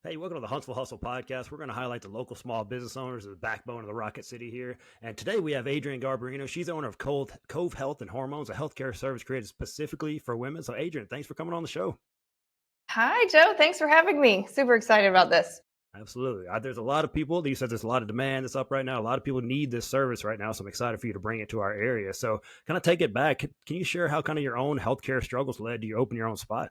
Hey, welcome to the Huntsville Hustle podcast. We're going to highlight the local small business owners, the backbone of the Rocket City here. And today we have Adrienne Garbarino. She's the owner of Cove Health and Hormones, a healthcare service created specifically for women. So, Adrienne, thanks for coming on the show. Hi, Joe. Thanks for having me. Super excited about this. Absolutely. There's a lot of people. You said there's a lot of demand that's up right now. A lot of people need this service right now. So I'm excited for you to bring it to our area. So kind of take it back. Can you share how kind of your own healthcare struggles led to you open your own spot?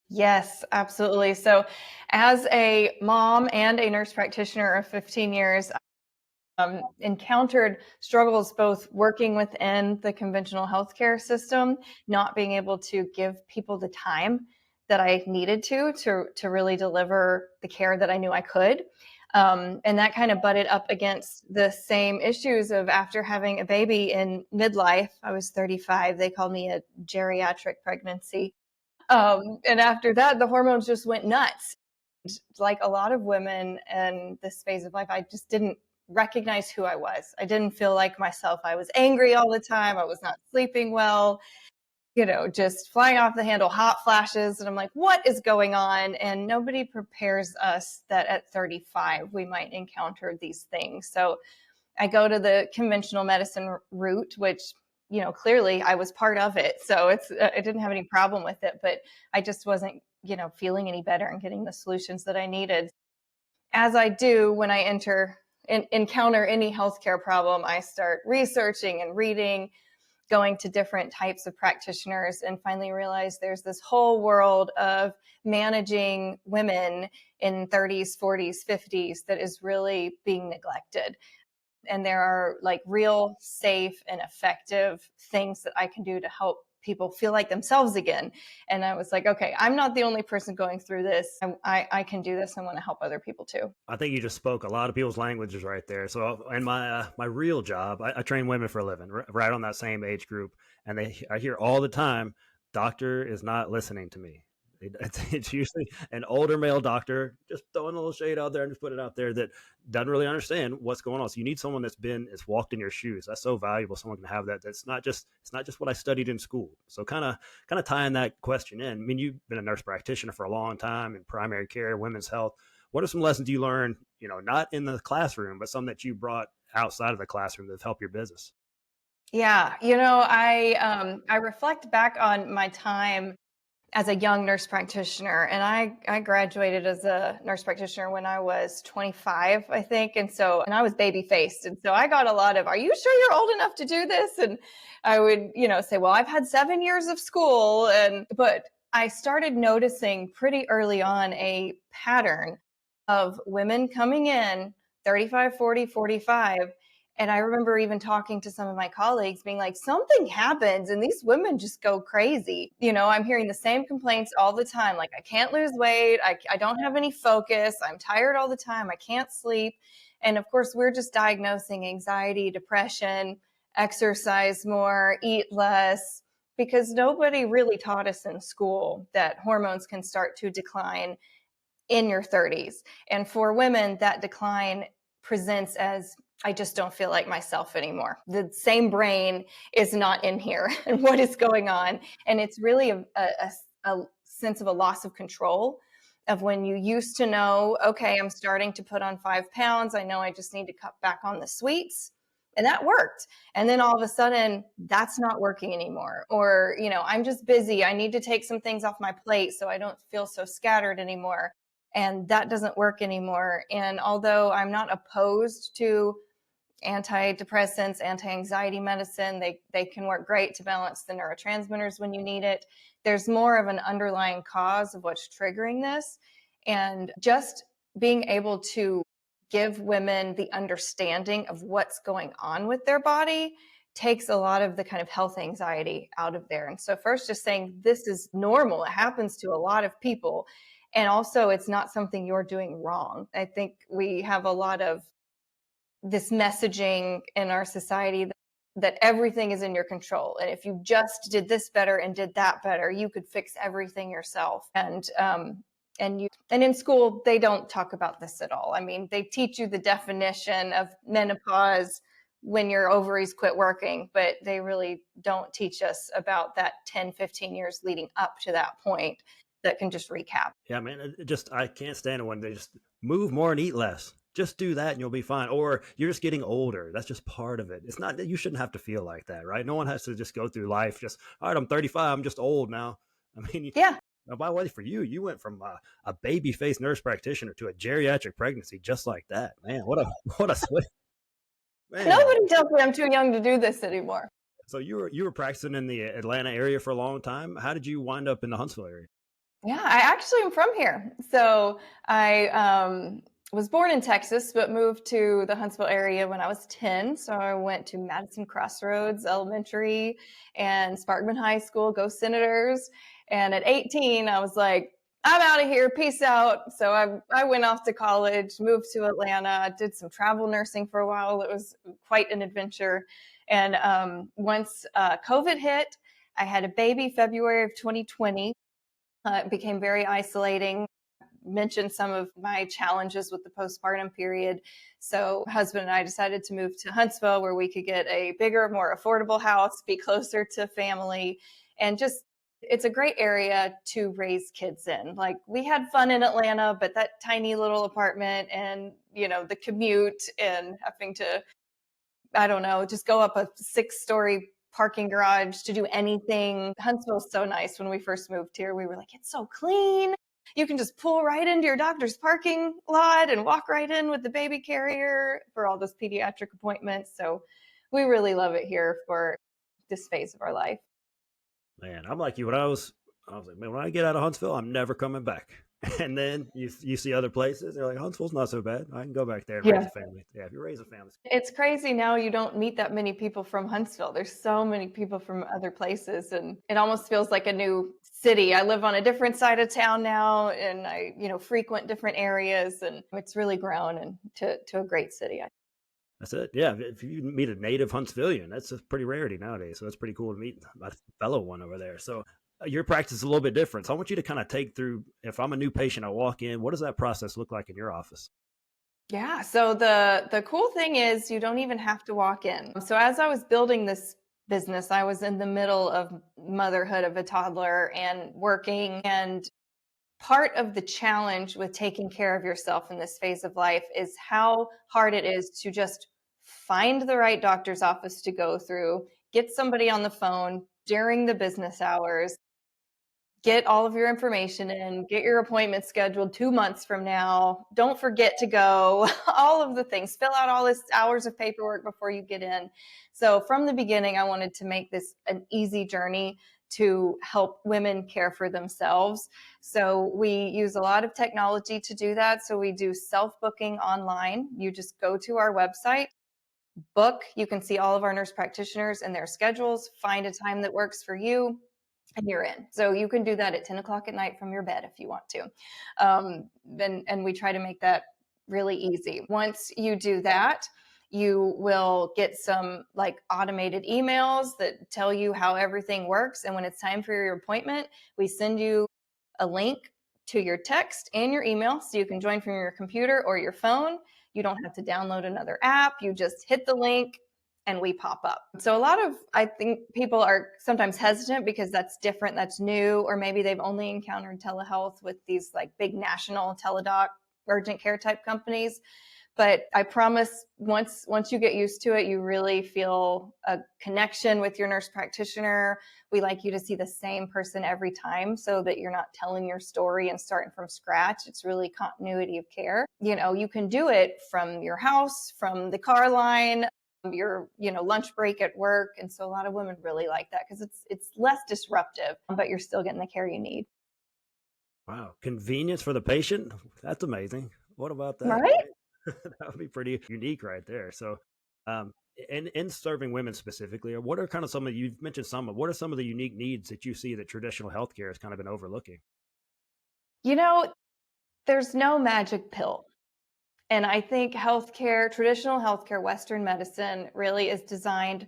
Yes, absolutely. So, as a mom and a nurse practitioner of 15 years, encountered struggles both working within the conventional healthcare system, not being able to give people the time that I needed to really deliver the care that I knew I could. And that kind of butted up against the same issues of after having a baby in midlife. I was 35. They called me a geriatric pregnancy. And after that, the hormones just went nuts. Like a lot of women in this phase of life, I just didn't recognize who I was. I didn't feel like myself. I was angry all the time. I was not sleeping well, just flying off the handle, hot flashes. And I'm like, what is going on? And nobody prepares us that at 35, we might encounter these things. So I go to the conventional medicine route, which, clearly I was part of it. So I didn't have any problem with it, but I just wasn't, feeling any better and getting the solutions that I needed. As I do when I encounter any healthcare problem, I start researching and reading, going to different types of practitioners, and finally realize there's this whole world of managing women in 30s, 40s, 50s that is really being neglected. And there are like real safe and effective things that I can do to help people feel like themselves again. And I was like, okay, I'm not the only person going through this. I can do this. I want to help other people too. I think you just spoke a lot of people's languages right there. So, in my real job, I train women for a living, right on that same age group, and I hear all the time, "Doctor is not listening to me." It's usually an older male doctor, just throwing a little shade out there and just putting it out there that doesn't really understand what's going on. So you need someone that's walked in your shoes. That's so valuable. Someone can have that. It's not just what I studied in school. So kind of tying that question in. I mean, you've been a nurse practitioner for a long time in primary care, women's health. What are some lessons you learned, not in the classroom, but some that you brought outside of the classroom that have helped your business? Yeah, I reflect back on my time as a young nurse practitioner, and I graduated as a nurse practitioner when I was 25, I think, and I was baby faced, and so I got a lot of, "Are you sure you're old enough to do this?" And I would, say, "Well, I've had 7 years of school," but I started noticing pretty early on a pattern of women coming in 35, 40, 45. And I remember even talking to some of my colleagues being like, something happens and these women just go crazy. I'm hearing the same complaints all the time. Like, I can't lose weight. I don't have any focus. I'm tired all the time. I can't sleep. And of course, we're just diagnosing anxiety, depression, exercise more, eat less, because nobody really taught us in school that hormones can start to decline in your 30s. And for women, that decline presents as, I just don't feel like myself anymore. The same brain is not in here. And what is going on? And it's really a sense of a loss of control of when you used to know, okay, I'm starting to put on 5 pounds. I know I just need to cut back on the sweets. And that worked. And then all of a sudden, that's not working anymore. Or, I'm just busy. I need to take some things off my plate so I don't feel so scattered anymore. And that doesn't work anymore. And although I'm not opposed to antidepressants, anti-anxiety medicine, they can work great to balance the neurotransmitters when you need it. There's more of an underlying cause of what's triggering this. And just being able to give women the understanding of what's going on with their body takes a lot of the kind of health anxiety out of there. And so first, just saying this is normal. It happens to a lot of people. And also, it's not something you're doing wrong. I think we have a lot of this messaging in our society that everything is in your control. And if you just did this better and did that better, you could fix everything yourself. And in school, they don't talk about this at all. I mean, they teach you the definition of menopause when your ovaries quit working, but they really don't teach us about that 10, 15 years leading up to that point that can just recap. Yeah, man. I can't stand it when they just move more and eat less. Just do that and you'll be fine. Or you're just getting older. That's just part of it. It's not that you shouldn't have to feel like that, right? No one has to just go through life just, all right, I'm 35. I'm just old now. I mean, Yeah. by the way, for you, you went from a baby face nurse practitioner to a geriatric pregnancy just like that. Man, what a what a switch, man. Nobody tells me I'm too young to do this anymore. So you were practicing in the Atlanta area for a long time. How did you wind up in the Huntsville area? Yeah, I actually am from here. So I was born in Texas, but moved to the Huntsville area when I was 10. So I went to Madison Crossroads Elementary and Sparkman High School, go Senators. And at 18, I was like, I'm out of here. Peace out. So I went off to college, moved to Atlanta, did some travel nursing for a while. It was quite an adventure. And once COVID hit, I had a baby February of 2020. It became very isolating. Mentioned some of my challenges with the postpartum period. So, husband and I decided to move to Huntsville where we could get a bigger, more affordable house, be closer to family, and just it's a great area to raise kids in. Like we had fun in Atlanta, but that tiny little apartment and, the commute and having to I don't know, just go up a 6-story parking garage to do anything. Huntsville's so nice. When we first moved here, we were like, it's so clean. You can just pull right into your doctor's parking lot and walk right in with the baby carrier for all those pediatric appointments. So we really love it here for this phase of our life. Man, I'm like you. I was like, man, when I get out of Huntsville, I'm never coming back. And then you see other places, they're like, Huntsville's not so bad. I can go back there and raise Yeah. a family. Yeah, if you raise a family. It's crazy now you don't meet that many people from Huntsville. There's so many people from other places and it almost feels like a new city. I live on a different side of town now and I, frequent different areas and it's really grown and to a great city. That's it. Yeah, if you meet a native Huntsvillian, that's a pretty rarity nowadays. So it's pretty cool to meet a fellow one over there. So your practice is a little bit different. So I want you to kind of take through. If I'm a new patient, I walk in. What does that process look like in your office? Yeah, so the cool thing is you don't even have to walk in. So as I was building this business, I was in the middle of motherhood of a toddler and working and part of the challenge with taking care of yourself in this phase of life is how hard it is to just find the right doctor's office to go through, get somebody on the phone during the business hours, get all of your information in, get your appointment scheduled 2 months from now. Don't forget to go, all of the things, fill out all this hours of paperwork before you get in. So from the beginning, I wanted to make this an easy journey to help women care for themselves. So we use a lot of technology to do that. So we do self-booking online. You just go to our website, book. You can see all of our nurse practitioners and their schedules, find a time that works for you, and you're in. So you can do that at 10 o'clock at night from your bed if you want to. And we try to make that really easy. Once you do that, you will get some like automated emails that tell you how everything works. And when it's time for your appointment, we send you a link to your text and your email so you can join from your computer or your phone. You don't have to download another app. You just hit the link and we pop up. So I think people are sometimes hesitant because that's different, that's new, or maybe they've only encountered telehealth with these like big national teledoc urgent care type companies. But I promise once you get used to it, you really feel a connection with your nurse practitioner. We like you to see the same person every time so that you're not telling your story and starting from scratch. It's really continuity of care. You can do it from your house, from the car line, your lunch break at work. And so a lot of women really like that because it's less disruptive, but you're still getting the care you need. Wow, convenience for the patient. That's amazing. What about that? Right? That would be pretty unique right there. So, um, in serving women specifically, or what are kind of some of you've mentioned some of what are some of the unique needs that you see that traditional healthcare has kind of been overlooking? You know, there's no magic pill. And I think healthcare, traditional healthcare, Western medicine really is designed,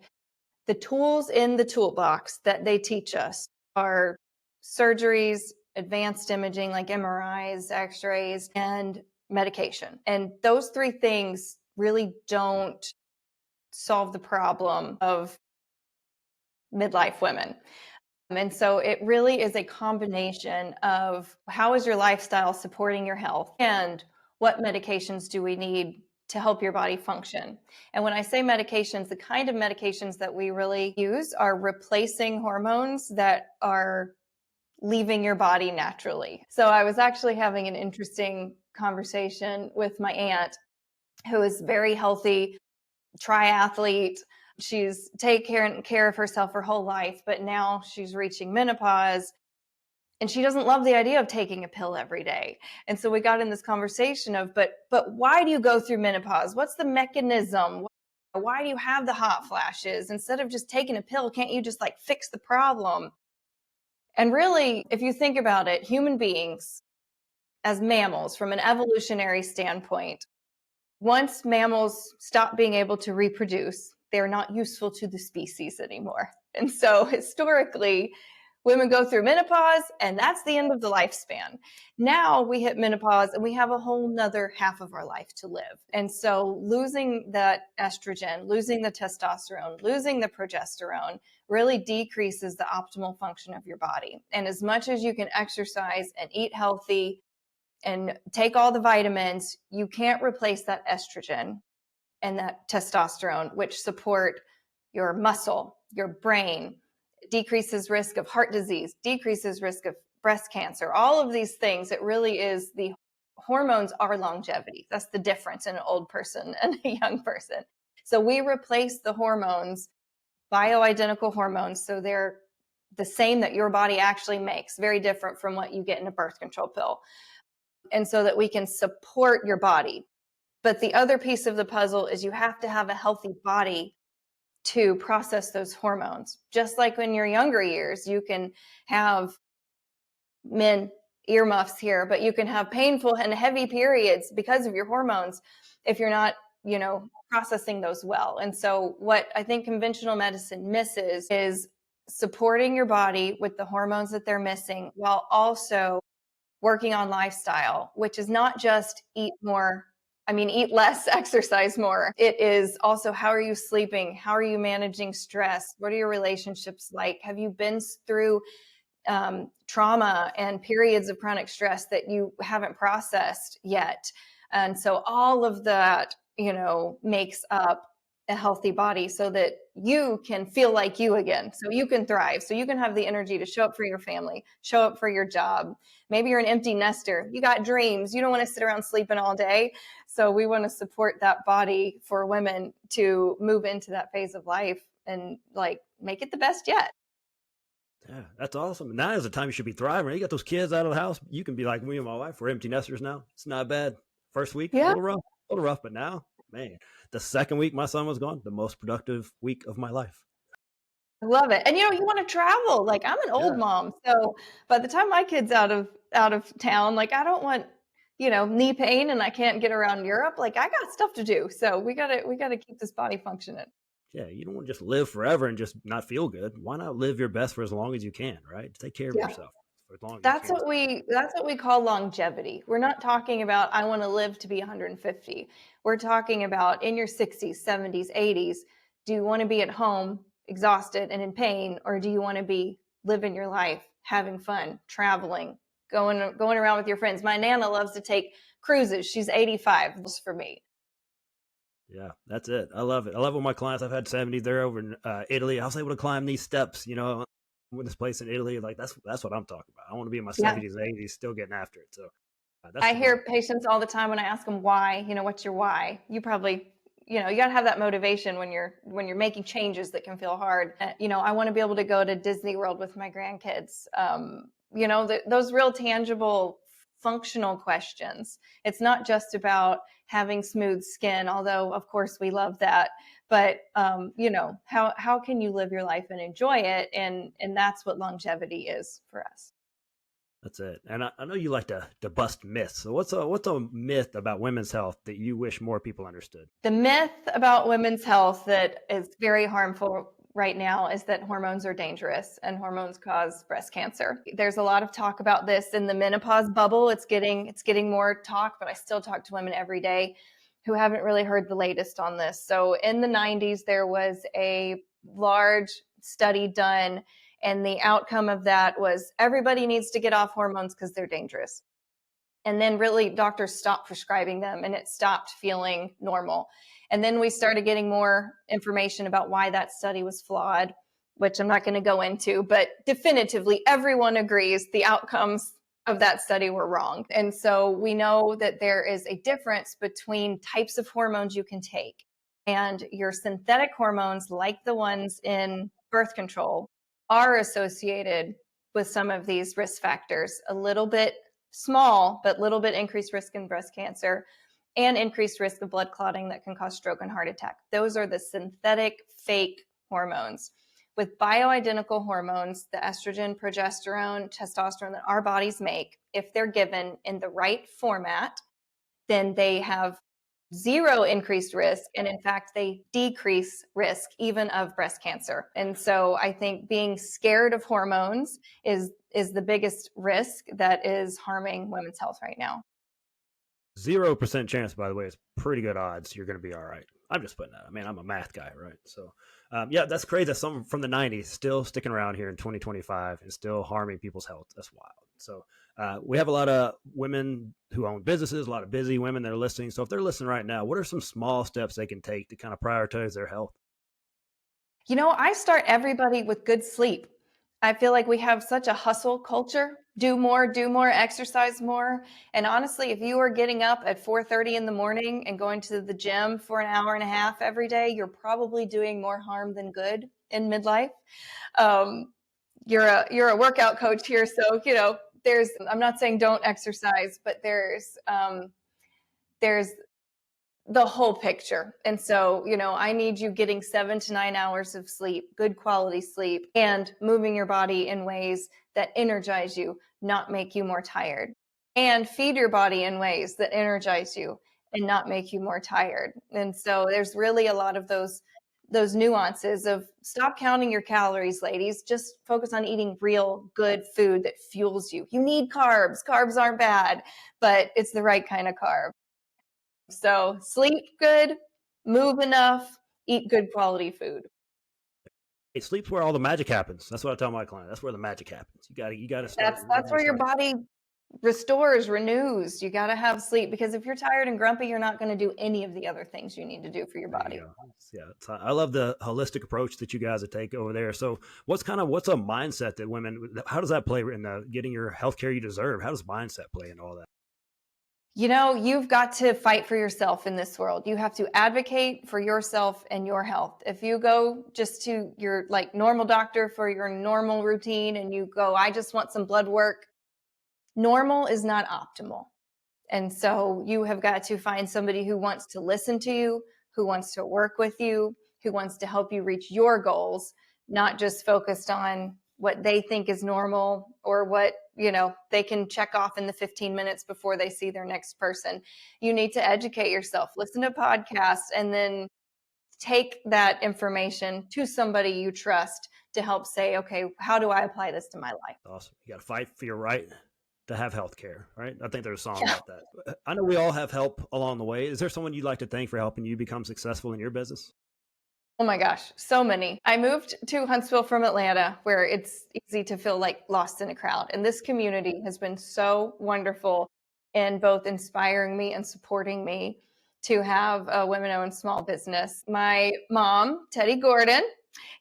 the tools in the toolbox that they teach us are surgeries, advanced imaging like MRIs, x-rays, and medication. And those three things really don't solve the problem of midlife women. And so it really is a combination of how is your lifestyle supporting your health and what medications do we need to help your body function. And when I say medications, the kind of medications that we really use are replacing hormones that are leaving your body naturally. So I was actually having an interesting conversation with my aunt, who is very healthy, triathlete. She's taken care of herself her whole life, but now she's reaching menopause and she doesn't love the idea of taking a pill every day. And so we got in this conversation of, but why do you go through menopause? What's the mechanism? Why do you have the hot flashes? Instead of just taking a pill, can't you just like fix the problem? And really, if you think about it, human beings as mammals, from an evolutionary standpoint, once mammals stop being able to reproduce, they're not useful to the species anymore. And so historically, women go through menopause and that's the end of the lifespan. Now we hit menopause and we have a whole nother half of our life to live. And so losing that estrogen, losing the testosterone, losing the progesterone really decreases the optimal function of your body. And as much as you can exercise and eat healthy and take all the vitamins, you can't replace that estrogen and that testosterone, which support your muscle, your brain, decreases risk of heart disease, decreases risk of breast cancer, all of these things. It really is the hormones are longevity. That's the difference in an old person and a young person. So we replace the hormones, bioidentical hormones, so they're the same that your body actually makes, very different from what you get in a birth control pill. And so that we can support your body. But the other piece of the puzzle is you have to have a healthy body to process those hormones. Just like in your younger years, you can have men earmuffs here, but you can have painful and heavy periods because of your hormones if you're not, processing those well. And so what I think conventional medicine misses is supporting your body with the hormones that they're missing while also working on lifestyle, which is not just eat more. I mean, eat less, exercise more. It is also how are you sleeping? How are you managing stress? What are your relationships like? Have you been through trauma and periods of chronic stress that you haven't processed yet? And so all of that, makes up a healthy body so that you can feel like you again, so you can thrive, so you can have the energy to show up for your family, show up for your job. Maybe you're an empty nester. You got dreams. You don't want to sit around sleeping all day. So we want to support that body for women to move into that phase of life and like make it the best yet. Yeah, that's awesome. Now is the time you should be thriving. You got those kids out of the house. You can be like me and my wife. We're empty nesters now. It's not bad. First week, Yeah, a little rough, but now, man, the second week my son was gone, the most productive week of my life. I love it. And you want to travel. Like I'm an old Yeah, mom, so by the time my kid's out of town, like I don't want knee pain and I can't get around Europe. Like I got stuff to do, so we gotta keep this body functioning. yeah. You don't want to just live forever and just not feel good. Why not live your best for as long as you can, right? Take care of Yeah. yourself for as long as you That's can. what we call longevity. We're not talking about I want to live to be 150. We're talking about in your 60s, 70s, 80s. Do you want to be at home exhausted and in pain, or do you want to be living your life, having fun, traveling, going around with your friends? My nana loves to take cruises. She's 85. This for me. Yeah, that's it. I love it. I love all my clients. I've had 70s there over in Italy. I was able to climb these steps, with this place in Italy. Like that's what I'm talking about. I want to be in my Yeah. 70s and 80s still getting after it. So that's I the goal. hear patients all the time when I ask them why, what's your why? You probably, you got to have that motivation when you're making changes that can feel hard. I want to be able to go to Disney World with my grandkids. Those real tangible functional questions. It's not just about having smooth skin, although of course we love that, but how can you live your life and enjoy it? And that's what longevity is for us. That's it. And I know you like to bust myths. So what's a myth about women's health that you wish more people understood? The myth about women's health that is very harmful right now is that hormones are dangerous and hormones cause breast cancer. There's a lot of talk about this in the menopause bubble. It's getting more talk, but I still talk to women every day who haven't really heard the latest on this. So in the 90s, there was a large study done And the outcome of that was everybody needs to get off hormones because they're dangerous. And then really doctors stopped prescribing them and it stopped feeling normal. And then we started getting more information about why that study was flawed, which I'm not going to go into, but definitively everyone agrees the outcomes of that study were wrong. And so we know that there is a difference between types of hormones you can take. And your synthetic hormones, like the ones in birth control, are associated with some of these risk factors, a little bit small, but little bit increased risk in breast cancer and increased risk of blood clotting that can cause stroke and heart attack. Those are the synthetic fake hormones. With bioidentical hormones, the estrogen, progesterone, testosterone that our bodies make, if they're given in the right format, then they have zero increased risk. And in fact, they decrease risk even of breast cancer. And so I think being scared of hormones is the biggest risk that is harming women's health right now. 0% chance, by the way, is pretty good odds you're going to be all right. I'm just putting that. I mean, I'm a math guy, right? So, yeah, that's crazy. That's something from the 90s still sticking around here in 2025 and still harming people's health. That's wild. So, we have a lot of women who own businesses, a lot of busy women that are listening. So, if they're listening right now, what are some small steps they can take to kind of prioritize their health? I start everybody with good sleep. I feel like we have such a hustle culture. Do more, exercise more. And honestly, if you are getting up at 4:30 in the morning and going to the gym for an hour and a half every day, you're probably doing more harm than good in midlife. Um, you're a workout coach here, so there's I'm not saying don't exercise, but there's the whole picture. And so, I need you getting 7 to 9 hours of sleep, good quality sleep, and moving your body in ways that energize you, not make you more tired. And feed your body in ways that energize you and not make you more tired. And so there's really a lot of those nuances of stop counting your calories, ladies. Just focus on eating real good food that fuels you. You need carbs. Carbs aren't bad, but it's the right kind of carb. So sleep good, move enough, eat good quality food. Hey, sleep's where all the magic happens. That's what I tell my client. That's where the magic happens. You got to start That's wherever you where your start. body restores, renews. You got to have sleep because if you're tired and grumpy, you're not going to do any of the other things you need to do for your There you body. go. Yeah, I love the holistic approach that you guys take over there. So, what's a mindset that women? How does that play in the getting your healthcare you deserve? How does mindset play in all that? You've got to fight for yourself in this world. You have to advocate for yourself and your health. If you go just to your like normal doctor for your normal routine and you go, I just want some blood work, normal is not optimal. And so you have got to find somebody who wants to listen to you, who wants to work with you, who wants to help you reach your goals, not just focused on what they think is normal or what, they can check off in the 15 minutes before they see their next person. You need to educate yourself, listen to podcasts, and then take that information to somebody you trust to help say, okay, how do I apply this to my life? Awesome. You got to fight for your right to have health care, right? I think there's a song Yeah. about that. I know we all have help along the way. Is there someone you'd like to thank for helping you become successful in your business? Oh my gosh, so many. I moved to Huntsville from Atlanta, where it's easy to feel like lost in a crowd. And this community has been so wonderful in both inspiring me and supporting me to have a women owned small business. My mom, Teddy Gordon,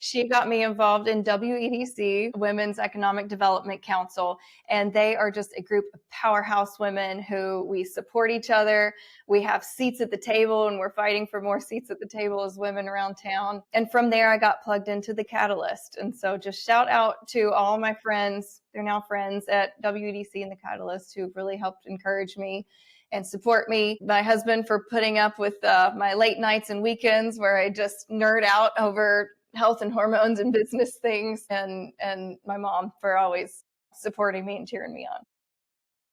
she got me involved in WEDC, Women's Economic Development Council, and they are just a group of powerhouse women who we support each other. We have seats at the table and we're fighting for more seats at the table as women around town. And from there, I got plugged into the Catalyst. And so just shout out to all my friends. They're now friends at WEDC and the Catalyst who've really helped encourage me and support me. My husband for putting up with my late nights and weekends where I just nerd out over health and hormones and business things, and my mom for always supporting me and cheering me on.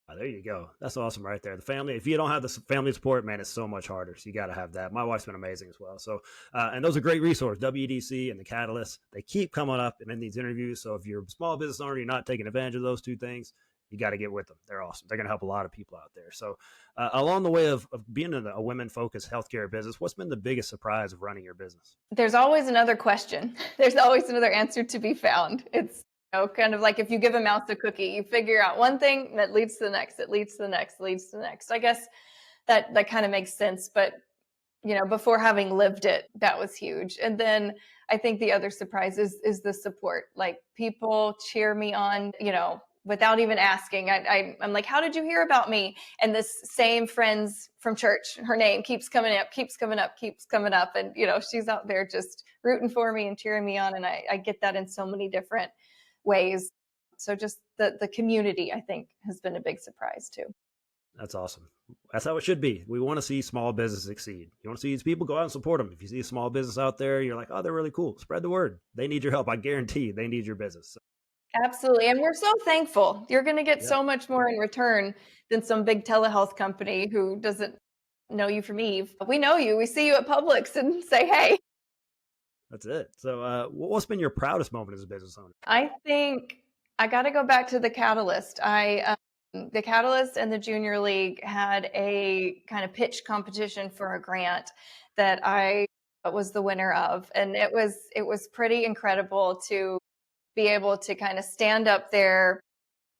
Oh, there you go. That's awesome right there. The family, if you don't have the family support, man, it's so much harder. So you got to have that. My wife's been amazing as well. So, and those are great resources, WDC and the Catalyst. They keep coming up in these interviews. So if you're a small business owner, you're not taking advantage of those two things, you got to get with them. They're awesome. They're going to help a lot of people out there. So along the way of being in a women-focused healthcare business, what's been the biggest surprise of running your business? There's always another question. There's always another answer to be found. It's Kind of like if you give a mouse a cookie, you figure out one thing that leads to the next, it leads to the next, leads to the next. I guess that kind of makes sense. But before having lived it, that was huge. And then I think the other surprise is the support. Like people cheer me on, without even asking. I'm like, how did you hear about me? And this same friends from church, her name keeps coming up, keeps coming up, keeps coming up. And, she's out there just rooting for me and cheering me on. And I get that in so many different ways. So just the community, I think, has been a big surprise too. That's awesome. That's how it should be. We want to see small businesses succeed. You want to see these people, go out and support them. If you see a small business out there, you're like, oh, they're really cool. Spread the word. They need your help. I guarantee they need your business. So, Absolutely. And we're so thankful. You're going to get yeah, so much more in return than some big telehealth company who doesn't know you from Eve. We know you. We see you at Publix and say, hey. that's it. So, what's been your proudest moment as a business owner? I think I got to go back to the Catalyst. The Catalyst and the Junior League had a kind of pitch competition for a grant that I was the winner of, and it was pretty incredible to be able to kind of stand up there,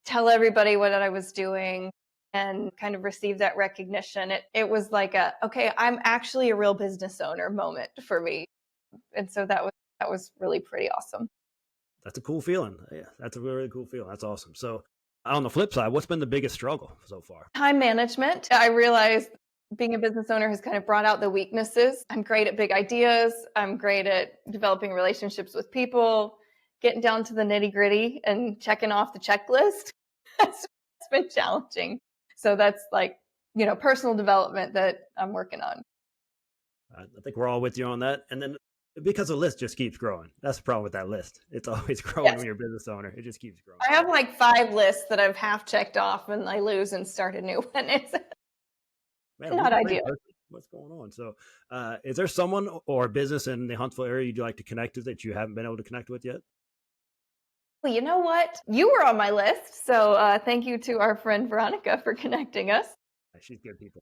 tell everybody what I was doing, and kind of receive that recognition. It was like okay, I'm actually a real business owner moment for me, and so that was really pretty awesome. That's a cool feeling. Yeah, that's a really cool feeling. That's awesome. So, on the flip side, what's been the biggest struggle so far? Time management. I realized being a business owner has kind of brought out the weaknesses. I'm great at big ideas. I'm great at developing relationships with people, getting down to the nitty gritty and checking off the checklist. That's been challenging. So that's like, personal development that I'm working on. I think we're all with you on that. And then because the list just keeps growing. That's the problem with that list. It's always growing Yes. when you're a business owner. It just keeps growing. I have like 5 lists that I've half checked off and I lose and start a new one. It's Man, not we're great, ideal. person. What's going on? So, is there someone or business in the Huntsville area you'd like to connect with that you haven't been able to connect with yet? Well, you know what? You were on my list. So thank you to our friend Veronica for connecting us. She's good people.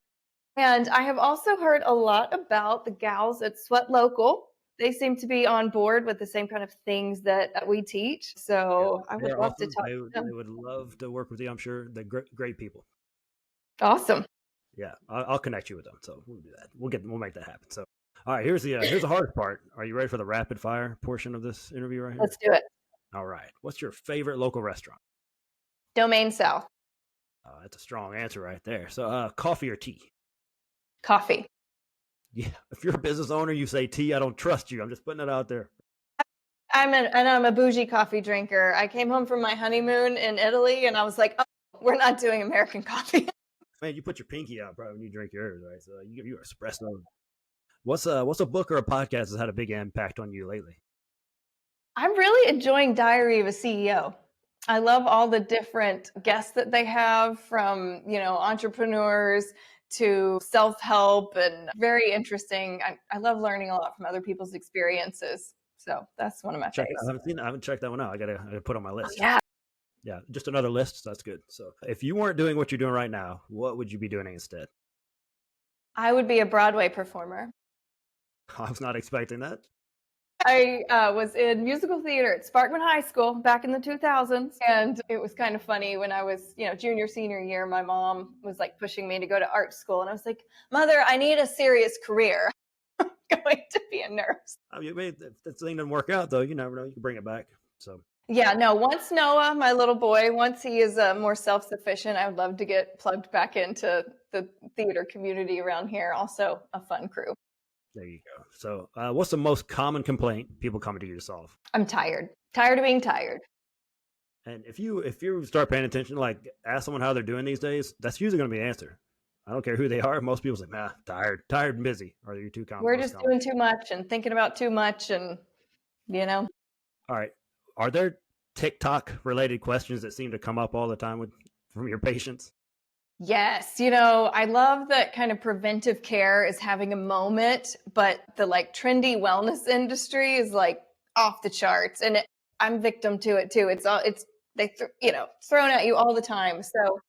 And I have also heard a lot about the gals at Sweat Local. They seem to be on board with the same kind of things that we teach. Yeah, So I would they're love to awesome. talk They to them. would love to work with you. I'm sure they're great people. Awesome. Yeah, I'll connect you with them. So we'll do that. We'll make that happen. So, all right, here's the hardest part. Are you ready for the rapid fire portion of this interview right here? Let's do it. All right. What's your favorite local restaurant? Domain South. That's a strong answer right there. So, coffee or tea? Coffee. Yeah. If you're a business owner, you say tea. I don't trust you. I'm just putting it out there. I'm a bougie coffee drinker. I came home from my honeymoon in Italy and I was like, oh, we're not doing American coffee. Man, you put your pinky out probably when you drink yours, right? So you espresso. What's a book or a podcast that's had a big impact on you lately? I'm really enjoying Diary of a CEO. I love all the different guests that they have from, entrepreneurs to self-help and very interesting. I love learning a lot from other people's experiences. So that's one of my Check it out. faves. I haven't seen. I haven't checked that one out. I gotta put on my list. Yeah. Yeah, just another list. So that's good. So if you weren't doing what you're doing right now, what would you be doing instead? I would be a Broadway performer. I was not expecting that. I was in musical theater at Sparkman High School back in the 2000s. And it was kind of funny when I was, junior, senior year, my mom was like pushing me to go to art school. And I was like, Mother, I need a serious career. I'm going to be a nurse. I mean, if that thing didn't work out, though, you never know. You can bring it back. So Yeah, no, once Noah, my little boy, once he is more self-sufficient, I would love to get plugged back into the theater community around here. Also a fun crew. there you go. So what's the most common complaint people come to you to solve? I'm tired. Tired of being tired. And if you start paying attention, like ask someone how they're doing these days, that's usually going to be the answer. I don't care who they are. Most people say, "Nah, tired and busy." Or you're too common. We're just doing too much and thinking about too much, and All right. Are there TikTok related questions that seem to come up all the time from your patients? Yes, I love that kind of preventive care is having a moment, but the like trendy wellness industry is like off the charts, and I'm victim to it too. Thrown at you all the time. So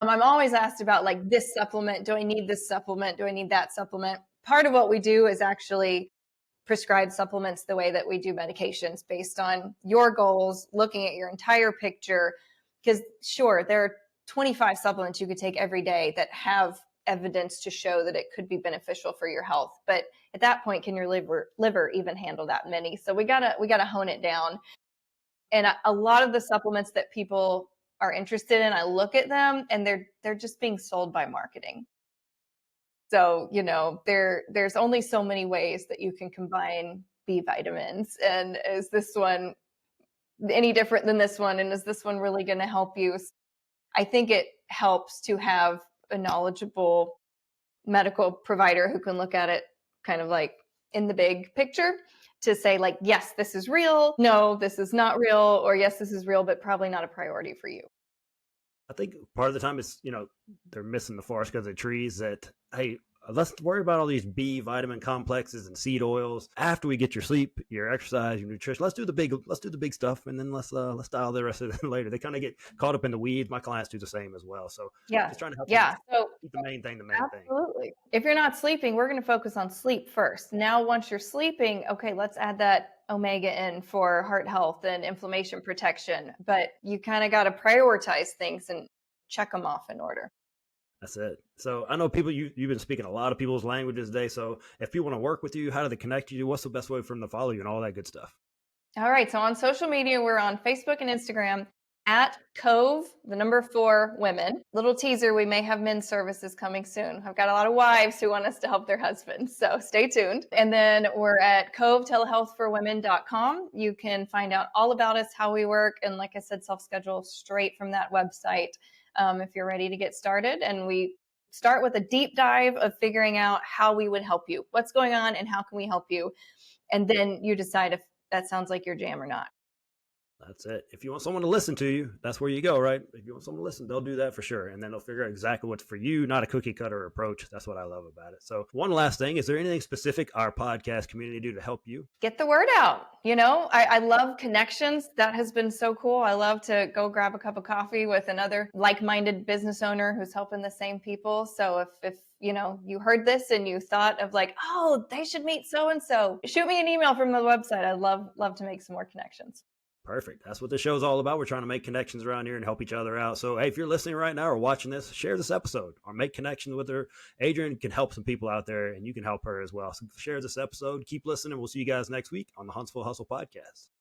I'm always asked about like this supplement. Do I need this supplement? Do I need that supplement? Part of what we do is actually prescribe supplements the way that we do medications based on your goals, looking at your entire picture. Because sure, there are 25 supplements you could take every day that have evidence to show that it could be beneficial for your health. But at that point, can your liver even handle that many? So we gotta hone it down. And a lot of the supplements that people are interested in, I look at them and they're just being sold by marketing. So, there's only so many ways that you can combine B vitamins. And is this one any different than this one? And is this one really going to help you? I think it helps to have a knowledgeable medical provider who can look at it kind of like in the big picture to say, like, yes, this is real. No, this is not real. Or yes, this is real, but probably not a priority for you. I think part of the time is, they're missing the forest because of trees that, hey, let's worry about all these B vitamin complexes and seed oils after we get your sleep, your exercise, your nutrition. Let's do the big stuff, and then let's dial the rest of it later. They kind of get caught up in the weeds. My clients do the same as well. So Yeah. just trying to help Yeah. So keep the main thing the main thing. absolutely. If you're not sleeping, we're going to focus on sleep first. Now, once you're sleeping, okay, let's add that omega in for heart health and inflammation protection. But you kind of got to prioritize things and check them off in order. That's it. So I know people, you've been speaking a lot of people's languages today. So if people want to work with you, how do they connect you? What's the best way for them to follow you and all that good stuff? All right. So on social media, we're on Facebook and Instagram at Cove, the number 4 women. Little teaser, we may have men's services coming soon. I've got a lot of wives who want us to help their husbands. So stay tuned. And then we're at covetelehealthforwomen.com. You can find out all about us, how we work. And like I said, self-schedule straight from that website. If you're ready to get started. And we start with a deep dive of figuring out how we would help you, what's going on and how can we help you. And then you decide if that sounds like your jam or not. That's it. If you want someone to listen to you, that's where you go, right? If you want someone to listen, they'll do that for sure. And then they'll figure out exactly what's for you, not a cookie cutter approach. That's what I love about it. So one last thing, is there anything specific our podcast community do to help you? Get the word out. I love connections. That has been so cool. I love to go grab a cup of coffee with another like-minded business owner who's helping the same people. So if you heard this and you thought of like, oh, they should meet so-and-so, shoot me an email from the website. I'd love to make some more connections. Perfect. That's what the show's all about. We're trying to make connections around here and help each other out. So, hey, if you're listening right now or watching this, share this episode or make connections with her. Adrienne can help some people out there and you can help her as well. So share this episode. Keep listening. We'll see you guys next week on the Huntsville Hustle Podcast.